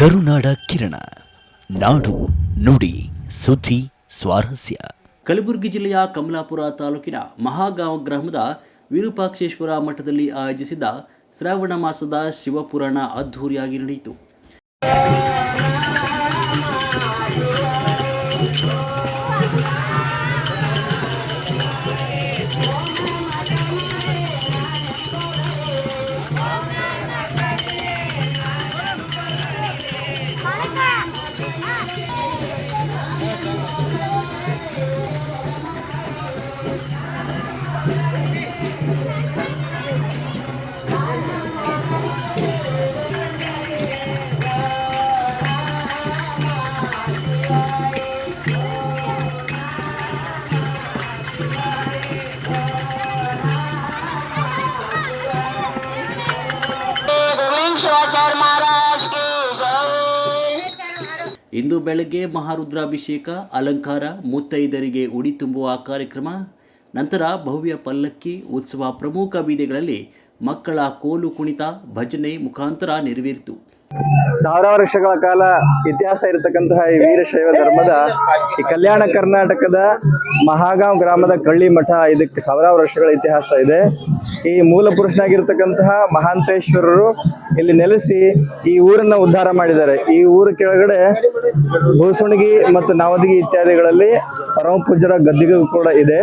ಕರುನಾಡ ಕಿರಣ ನಾಡು ನುಡಿ ಸುದ್ದಿ ಸ್ವಾರಸ್ಯ. ಕಲಬುರಗಿ ಜಿಲ್ಲೆಯ ಕಮಲಾಪುರ ತಾಲೂಕಿನ ಮಹಾಗಾಂವ್ ಗ್ರಾಮದ ವಿರೂಪಾಕ್ಷೇಶ್ವರ ಮಠದಲ್ಲಿ ಆಯೋಜಿಸಿದ್ದ ಶ್ರಾವಣ ಮಾಸದ ಶಿವಪುರಾಣ ಅದ್ಧೂರಿಯಾಗಿ ನಡೆಯಿತು. ಇಂದು ಬೆಳಗ್ಗೆ ಮಹಾರುದ್ರಾಭಿಷೇಕ, ಅಲಂಕಾರ, ಮುತ್ತೈದರಿಗೆ ಉಡಿ ತುಂಬುವ ಕಾರ್ಯಕ್ರಮ, ನಂತರ ಭವ್ಯ ಪಲ್ಲಕ್ಕಿ ಉತ್ಸವ ಪ್ರಮುಖ ಬೀದಿಗಳಲ್ಲಿ ಮಕ್ಕಳ ಕೋಲು ಕುಣಿತ, ಭಜನೆ ಮುಖಾಂತರ ನೆರವೇರಿತು. ಸಾವಿರಾರು ವರ್ಷಗಳ ಕಾಲ ಇತಿಹಾಸ ಇರತಕ್ಕಂತಹ ಈ ವೀರಶೈವ ಧರ್ಮದ ಈ ಕಲ್ಯಾಣ ಕರ್ನಾಟಕದ ಮಹಾಗಾಂವ್ ಗ್ರಾಮದ ಕಳ್ಳಿ ಮಠ, ಇದಕ್ಕೆ ಸಾವಿರಾರು ವರ್ಷಗಳ ಇತಿಹಾಸ ಇದೆ. ಈ ಮೂಲ ಪುರುಷನಾಗಿರ್ತಕ್ಕಂತಹ ಮಹಾಂತೇಶ್ವರರು ಇಲ್ಲಿ ನೆಲೆಸಿ ಈ ಊರನ್ನ ಉದ್ಧಾರ ಮಾಡಿದ್ದಾರೆ. ಈ ಊರ ಕೆಳಗಡೆ ಭೂಸುಣಗಿ ಮತ್ತು ನವದಗಿ ಇತ್ಯಾದಿಗಳಲ್ಲಿ ಪರಮ ಪೂಜ್ಯರ ಗದ್ದಿಗೆ ಕೂಡ ಇದೆ.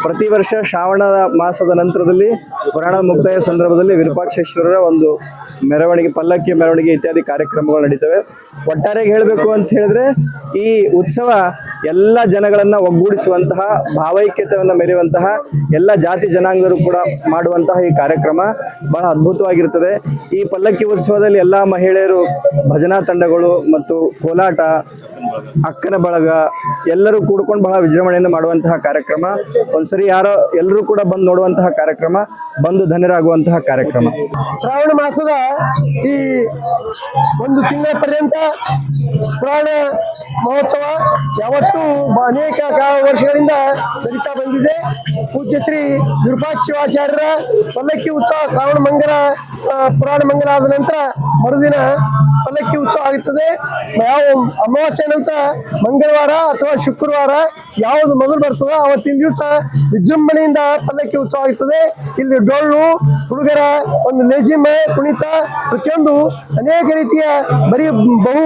ಪ್ರತಿ ವರ್ಷ ಶ್ರಾವಣ ಮಾಸದ ನಂತರದಲ್ಲಿ ಪುರಾಣ ಮುಕ್ತಾಯ ಸಂದರ್ಭದಲ್ಲಿ ವಿರೂಪಾಕ್ಷೇಶ್ವರರ ಒಂದು ಮೆರವಣಿಗೆ, ಪಲ್ಲಕ್ಕಿ ಮೆರವಣಿಗೆ ಇತ್ಯಾದಿ ಕಾರ್ಯಕ್ರಮಗಳು ನಡೀತವೆ. ಒಟ್ಟಾರೆಯಾಗಿ ಹೇಳಬೇಕು ಅಂತ ಹೇಳಿದ್ರೆ ಈ ಉತ್ಸವ ಎಲ್ಲ ಜನಗಳನ್ನ ಒಗ್ಗೂಡಿಸುವಂತಹ, ಭಾವೈಕ್ಯತೆಯನ್ನು ಮೆರೆಯುವಂತಹ, ಎಲ್ಲ ಜಾತಿ ಜನಾಂಗರು ಕೂಡ ಮಾಡುವಂತಹ ಈ ಕಾರ್ಯಕ್ರಮ ಬಹಳ ಅದ್ಭುತವಾಗಿರುತ್ತದೆ. ಈ ಪಲ್ಲಕ್ಕಿ ಉತ್ಸವದಲ್ಲಿ ಎಲ್ಲ ಮಹಿಳೆಯರು, ಭಜನಾ ತಂಡಗಳು ಮತ್ತು ಕೋಲಾಟ, ಅಕ್ಕನ ಬಳಗ ಎಲ್ಲರೂ ಕೂಡ್ಕೊಂಡು ಬಹಳ ವಿಜೃಂಭಣೆಯಿಂದ ಮಾಡುವಂತಹ ಕಾರ್ಯಕ್ರಮ. ಒಂದ್ಸರಿ ಎಲ್ಲರೂ ಕೂಡ ಬಂದು ನೋಡುವಂತಹ ಕಾರ್ಯಕ್ರಮ, ಬಂದು ಧನ್ಯರಾಗುವಂತಹ ಕಾರ್ಯಕ್ರಮ. ಶ್ರಾವಣ ಮಾಸದ ಈ ಒಂದು ತಿಂಗಳ ಪರ್ಯಂತ ಪುರಾಣ ಮಹೋತ್ಸವ ಯಾವತ್ತೂ ಅನೇಕ ವರ್ಷಗಳಿಂದ ನಡೀತಾ ಬಂದಿದೆ. ಪೂಜ್ಯ ಶ್ರೀ ವಿರೂಪಾಕ್ಷೇಶ್ವರಾಚಾರ್ಯರ ಪಲ್ಲಕ್ಕಿ ಉತ್ಸವ ಶ್ರಾವಣ ಮಂಗಲ, ಪುರಾಣ ಮಂಗಲ ಆದ ನಂತರ ಮರುದಿನ ಪಲ್ಲಕ್ಕಿ ಉತ್ಸವ ಆಗುತ್ತದೆ. ಯಾವ ಅಮಾವಾಸ್ಯೆ ನಂತರ ಮಂಗಳವಾರ ಅಥವಾ ಶುಕ್ರವಾರ ಯಾವುದು ಮೊದಲು ಬರ್ತದೋ ಅವತ್ತಿನ ದಿವಸ ವಿಜೃಂಭಣೆಯಿಂದ ಪಲ್ಲಕ್ಕಿ ಉತ್ಸವ ಆಗುತ್ತದೆ. ಇಲ್ಲಿ ಡೊಳ್ಳು, ಹುಡುಗರ ಒಂದು ಲೇಜಿಮ, ಕುಣಿತ, ಪ್ರತಿಯೊಂದು ಅನೇಕ ರೀತಿಯ ಬಹು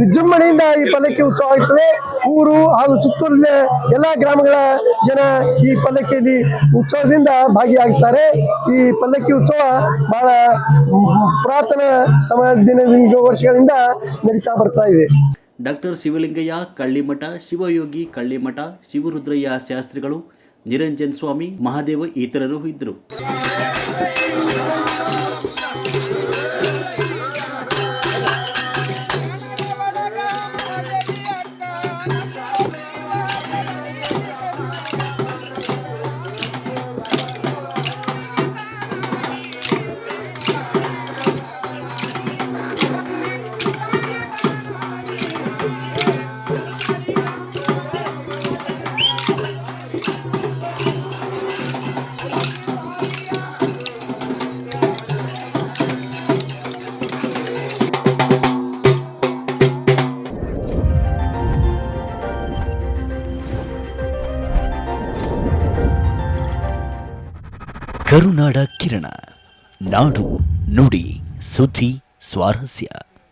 ವಿಜೃಂಭಣೆಯಿಂದ ಈ ಪಲ್ಲಕ್ಕಿ ಉತ್ಸವ ಆಗುತ್ತದೆ. ಊರು ಹಾಗೂ ಸುತ್ತೂರಿನ ಎಲ್ಲ ಗ್ರಾಮಗಳ ಜನ ಈ ಪಲ್ಲಕ್ಕಿಯಲ್ಲಿ ಉತ್ಸವದಿಂದ ಭಾಗಿಯಾಗುತ್ತಾರೆ. ಈ ಪಲ್ಲಕ್ಕಿ ಉತ್ಸವ ಬಹಳ ಪುರಾತನ ವರ್ಷಗಳಿಂದ ನಡೀತಾ ಬರ್ತಾ ಇದೆ. ಡಾಕ್ಟರ್ ಶಿವಲಿಂಗಯ್ಯ ಕಳ್ಳಿಮಠ, ಶಿವಯೋಗಿ ಕಳ್ಳಿಮಠ, ಶಿವರುದ್ರಯ್ಯ ಶಾಸ್ತ್ರಿಗಳು, ನಿರಂಜನ್ ಸ್ವಾಮಿ, ಮಹಾದೇವ ಇತರರು ಇದ್ದರು. ಕರುನಾಡ ಕಿರಣ ನಾಡು ನುಡಿ ಸುದ್ದಿ ಸ್ವಾರಸ್ಯ.